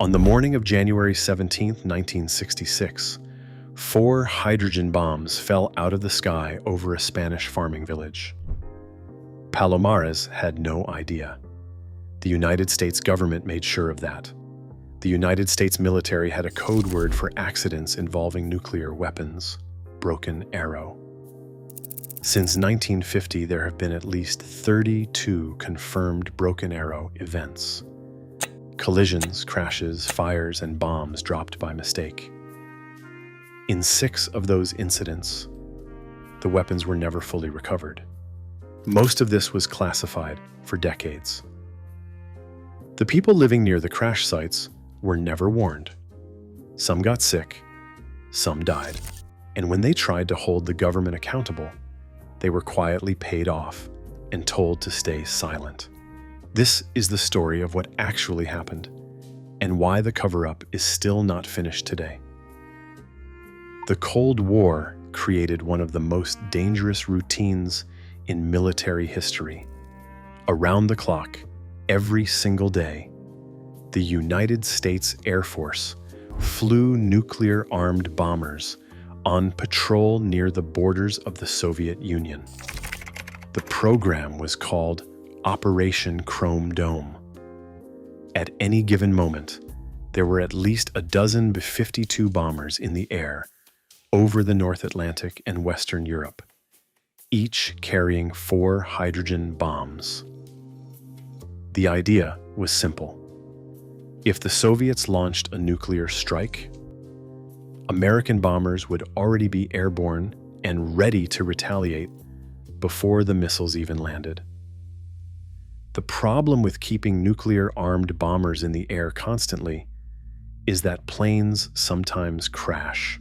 On the morning of January 17, 1966, 4 hydrogen bombs fell out of the sky over a Spanish farming village. Palomares had no idea. The United States government made sure of that. The United States military had a code word for accidents involving nuclear weapons: broken arrow. Since 1950, there have been at least 32 confirmed broken arrow events. Collisions, crashes, fires, and bombs dropped by mistake. In 6 of those incidents, the weapons were never fully recovered. Most of this was classified for decades. The people living near the crash sites were never warned. Some got sick, some died, and when they tried to hold the government accountable, they were quietly paid off and told to stay silent. This is the story of what actually happened and why the cover-up is still not finished today. The Cold War created one of the most dangerous routines in military history. Around the clock, every single day, the United States Air Force flew nuclear-armed bombers on patrol near the borders of the Soviet Union. The program was called Operation Chrome Dome. At any given moment, there were at least a dozen B-52 bombers in the air over the North Atlantic and Western Europe, each carrying 4 hydrogen bombs. The idea was simple. If the Soviets launched a nuclear strike, American bombers would already be airborne and ready to retaliate before the missiles even landed. The problem with keeping nuclear-armed bombers in the air constantly is that planes sometimes crash.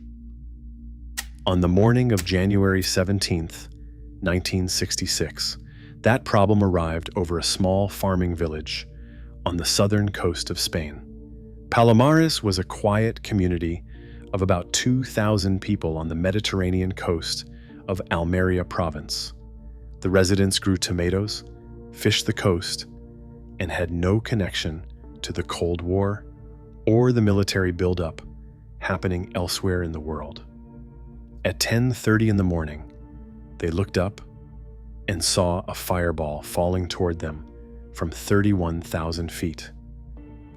On the morning of January 17, 1966, that problem arrived over a small farming village on the southern coast of Spain. Palomares was a quiet community of about 2,000 people on the Mediterranean coast of Almeria province. The residents grew tomatoes, fished the coast, and had no connection to the Cold War or the military buildup happening elsewhere in the world. At 10:30 in the morning, they looked up and saw a fireball falling toward them from 31,000 feet.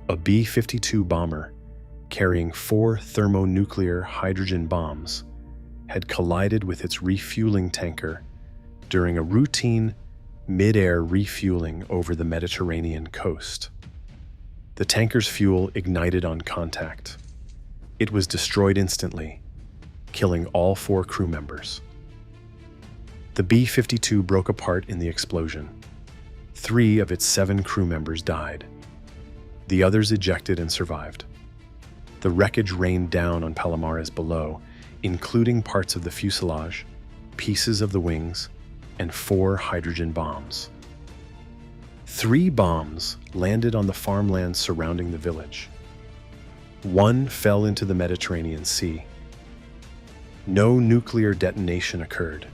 A B-52 bomber carrying 4 thermonuclear hydrogen bombs had collided with its refueling tanker during a routine mid-air refueling over the Mediterranean coast. The tanker's fuel ignited on contact. It was destroyed instantly, killing all 4 crew members. The B-52 broke apart in the explosion. 3 of its 7 crew members died. The others ejected and survived. The wreckage rained down on Palomares below, including parts of the fuselage, pieces of the wings, and 4 hydrogen bombs. 3 bombs landed on the farmland surrounding the village. 1 fell into the Mediterranean Sea. No nuclear detonation occurred.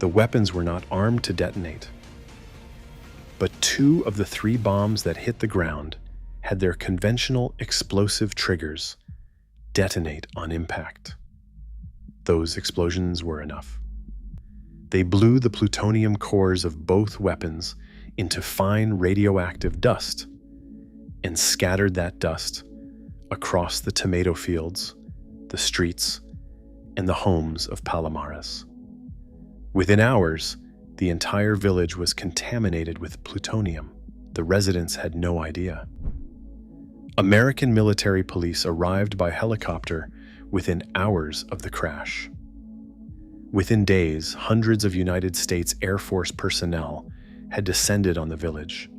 The weapons were not armed to detonate. But 2 of the 3 bombs that hit the ground had their conventional explosive triggers detonate on impact. Those explosions were enough. They blew the plutonium cores of both weapons into fine radioactive dust and scattered that dust across the tomato fields, the streets, and the homes of Palomares. Within hours, the entire village was contaminated with plutonium. The residents had no idea. American military police arrived by helicopter within hours of the crash. Within days, hundreds of United States Air Force personnel had descended on the village.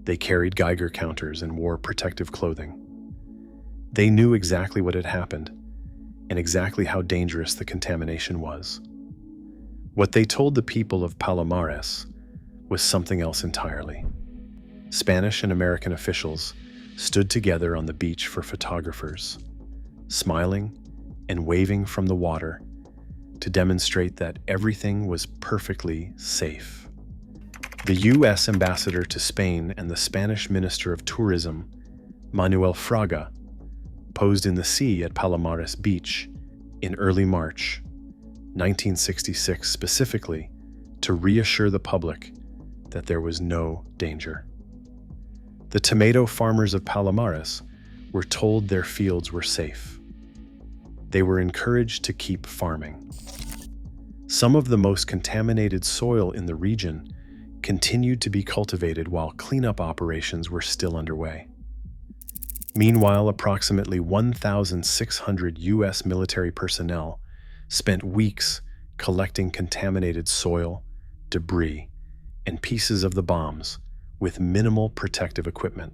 They carried Geiger counters and wore protective clothing. They knew exactly what had happened and exactly how dangerous the contamination was. What they told the people of Palomares was something else entirely. Spanish and American officials stood together on the beach for photographers, smiling and waving from the water to demonstrate that everything was perfectly safe. The U.S. ambassador to Spain and the Spanish Minister of Tourism Manuel Fraga, posed in the sea at Palomares Beach in early March 1966 specifically to reassure the public that there was no danger. The tomato farmers of Palomares were told their fields were safe. They were encouraged to keep farming. Some of the most contaminated soil in the region continued to be cultivated while cleanup operations were still underway. Meanwhile, approximately 1,600 U.S. military personnel spent weeks collecting contaminated soil, debris, and pieces of the bombs with minimal protective equipment.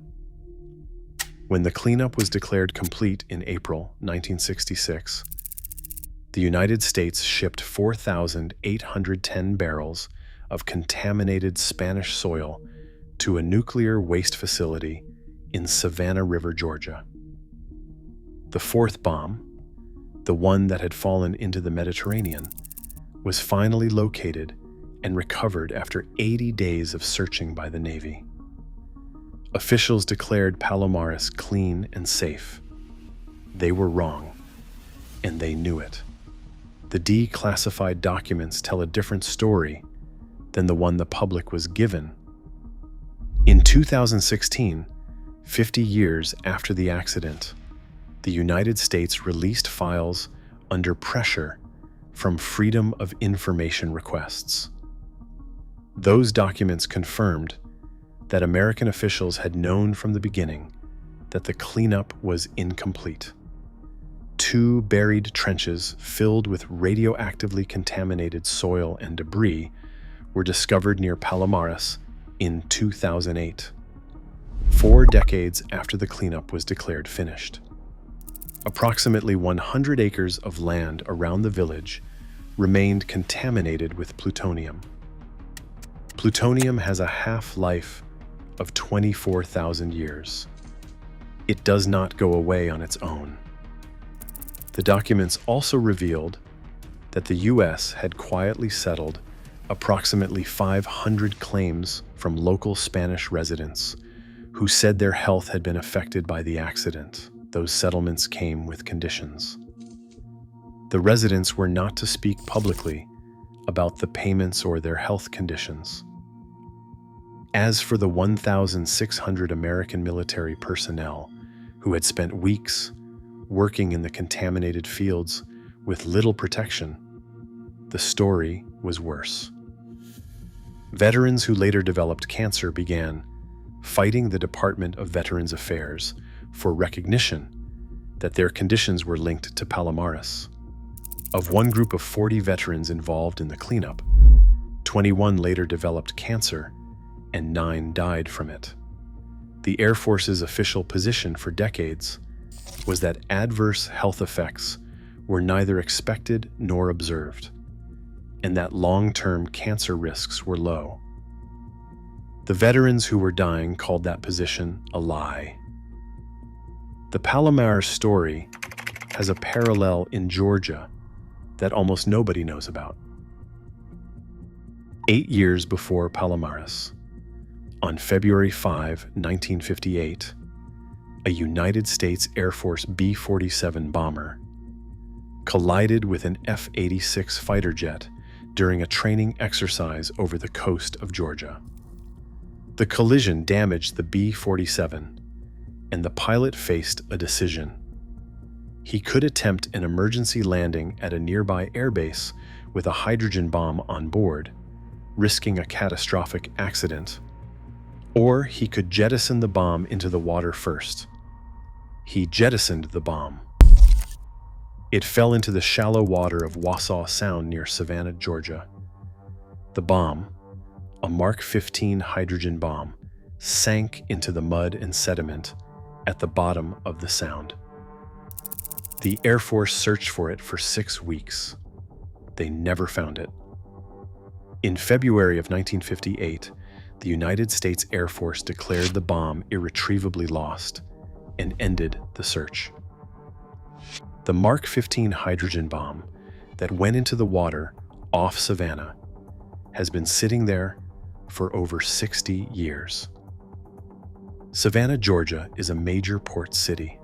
When the cleanup was declared complete in April 1966, the United States shipped 4,810 barrels of contaminated Spanish soil to a nuclear waste facility in Savannah River, Georgia. The fourth bomb, the one that had fallen into the Mediterranean, was finally located and recovered after 80 days of searching by the Navy. Officials declared Palomares clean and safe. They were wrong, and they knew it. The declassified documents tell a different story than the one the public was given. In 2016, 50 years after the accident, the United States released files under pressure from Freedom of Information requests. Those documents confirmed that American officials had known from the beginning that the cleanup was incomplete. 2 buried trenches filled with radioactively contaminated soil and debris were discovered near Palomares in 2008, 4 decades after the cleanup was declared finished. Approximately 100 acres of land around the village remained contaminated with plutonium. Plutonium has a half-life of 24,000 years. It does not go away on its own. The documents also revealed that the U.S. had quietly settled approximately 500 claims from local Spanish residents who said their health had been affected by the accident. Those settlements came with conditions. The residents were not to speak publicly about the payments or their health conditions. As for the 1,600 American military personnel who had spent weeks working in the contaminated fields with little protection, the story was worse. Veterans who later developed cancer began fighting the Department of Veterans Affairs for recognition that their conditions were linked to Palomares. Of one group of 40 veterans involved in the cleanup, 21 later developed cancer and 9 died from it. The Air Force's official position for decades was that adverse health effects were neither expected nor observed, and that long-term cancer risks were low. The veterans who were dying called that position a lie. The Palomares story has a parallel in Georgia that almost nobody knows about. 8 years before Palomares, on February 5, 1958, a United States Air Force B-47 bomber collided with an F-86 fighter jet during a training exercise over the coast of Georgia. The collision damaged the B-47, and the pilot faced a decision. He could attempt an emergency landing at a nearby airbase with a hydrogen bomb on board, risking a catastrophic accident, or he could jettison the bomb into the water first. He jettisoned the bomb. It fell into the shallow water of Wassaw Sound near Savannah, Georgia. The bomb, a Mark 15 hydrogen bomb, sank into the mud and sediment at the bottom of the sound. The Air Force searched for it for 6 weeks. They never found it. In February of 1958, the United States Air Force declared the bomb irretrievably lost and ended the search. The Mark 15 hydrogen bomb that went into the water off Savannah has been sitting there for over 60 years. Savannah, Georgia is a major port city.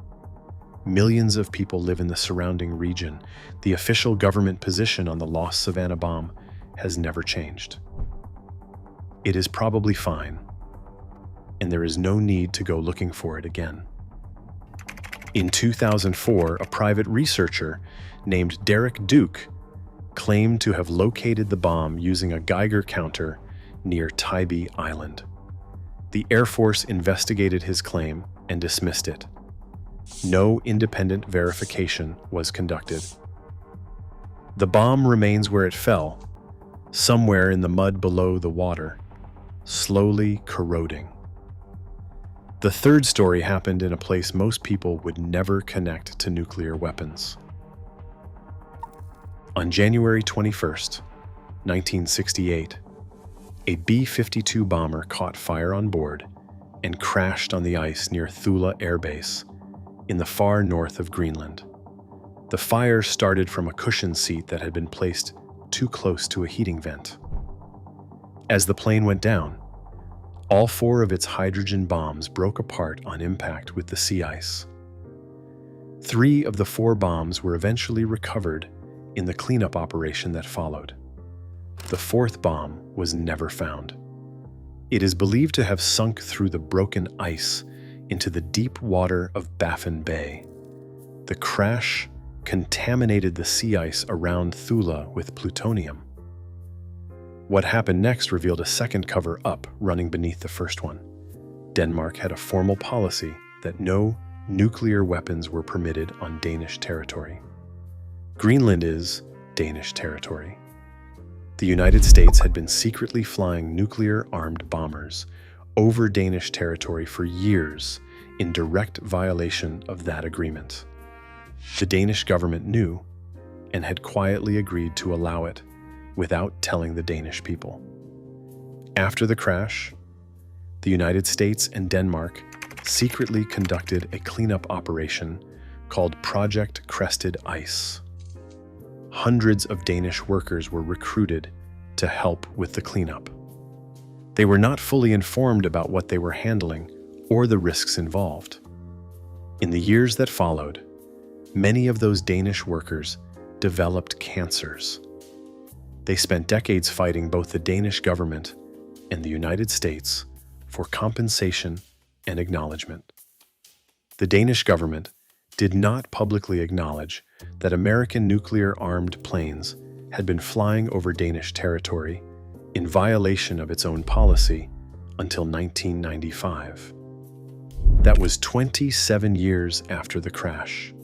Millions of people live in the surrounding region. The official government position on the lost Savannah bomb has never changed. It is probably fine, and there is no need to go looking for it again. In 2004, a private researcher named Derek Duke claimed to have located the bomb using a Geiger counter near Tybee Island. The Air Force investigated his claim and dismissed it. No independent verification was conducted. The bomb remains where it fell, somewhere in the mud below the water, slowly corroding. The third story happened in a place most people would never connect to nuclear weapons. On January 21st, 1968, a B-52 bomber caught fire on board and crashed on the ice near Thule Air Base in the far north of Greenland. The fire started from a cushion seat that had been placed too close to a heating vent. As the plane went down, all 4 of its hydrogen bombs broke apart on impact with the sea ice. 3 of the 4 bombs were eventually recovered in the cleanup operation that followed. The 4th bomb was never found. It is believed to have sunk through the broken ice into the deep water of Baffin Bay. The crash contaminated the sea ice around Thule with plutonium. What happened next revealed a second cover-up running beneath the first one. Denmark had a formal policy that no nuclear weapons were permitted on Danish territory. Greenland is Danish territory. The United States had been secretly flying nuclear-armed bombers over Danish territory for years in direct violation of that agreement. The Danish government knew and had quietly agreed to allow it without telling the Danish people. After the crash, the United States and Denmark secretly conducted a cleanup operation called Project Crested Ice. Hundreds of Danish workers were recruited to help with the cleanup. They were not fully informed about what they were handling or the risks involved. In the years that followed, many of those Danish workers developed cancers. They spent decades fighting both the Danish government and the United States for compensation and acknowledgement. The Danish government did not publicly acknowledge that American nuclear-armed planes had been flying over Danish territory in violation of its own policy until 1995. That was 27 years after the crash.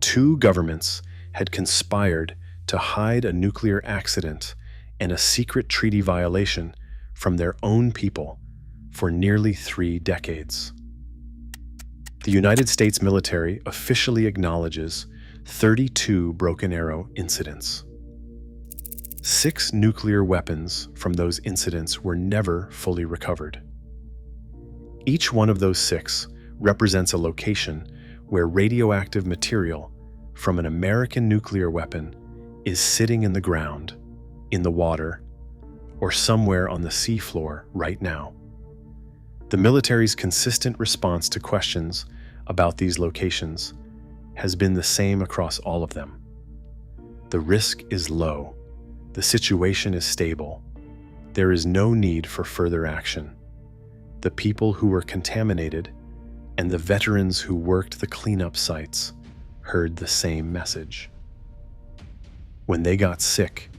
2 governments had conspired to hide a nuclear accident and a secret treaty violation from their own people for nearly 3 decades. The United States military officially acknowledges 32 Broken Arrow incidents. 6 nuclear weapons from those incidents were never fully recovered. Each one of those 6 represents a location where radioactive material from an American nuclear weapon is sitting in the ground, in the water, or somewhere on the seafloor right now. The military's consistent response to questions about these locations has been the same across all of them. The risk is low. The situation is stable. There is no need for further action. The people who were contaminated and the veterans who worked the cleanup sites heard the same message. When they got sick,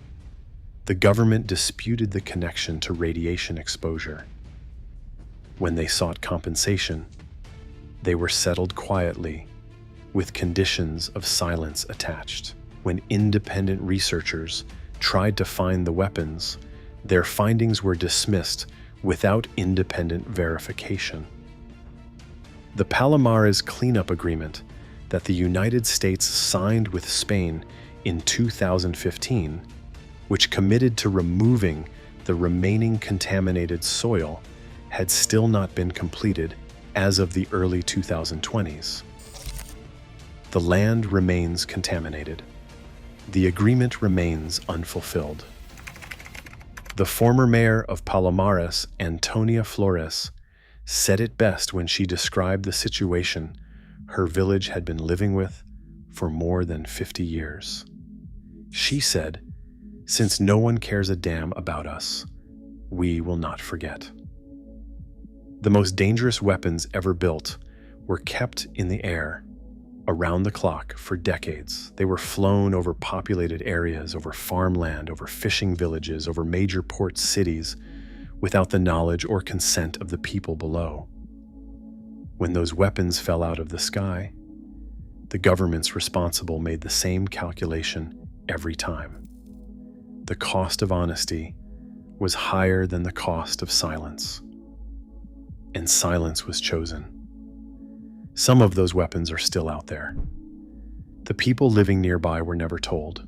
the government disputed the connection to radiation exposure. When they sought compensation, they were settled quietly, with conditions of silence attached. When independent researchers tried to find the weapons, their findings were dismissed without independent verification. The Palomares cleanup agreement that the United States signed with Spain in 2015, which committed to removing the remaining contaminated soil, had still not been completed as of the early 2020s. The land remains contaminated. The agreement remains unfulfilled. The former mayor of Palomares, Antonia Flores, said it best when she described the situation her village had been living with for more than 50 years. She said, "Since no one cares a damn about us, we will not forget." The most dangerous weapons ever built were kept in the air around the clock for decades. They were flown over populated areas, over farmland, over fishing villages, over major port cities, without the knowledge or consent of the people below. When those weapons fell out of the sky, the governments responsible made the same calculation every time. The cost of honesty was higher than the cost of silence, and silence was chosen. Some of those weapons are still out there. The people living nearby were never told.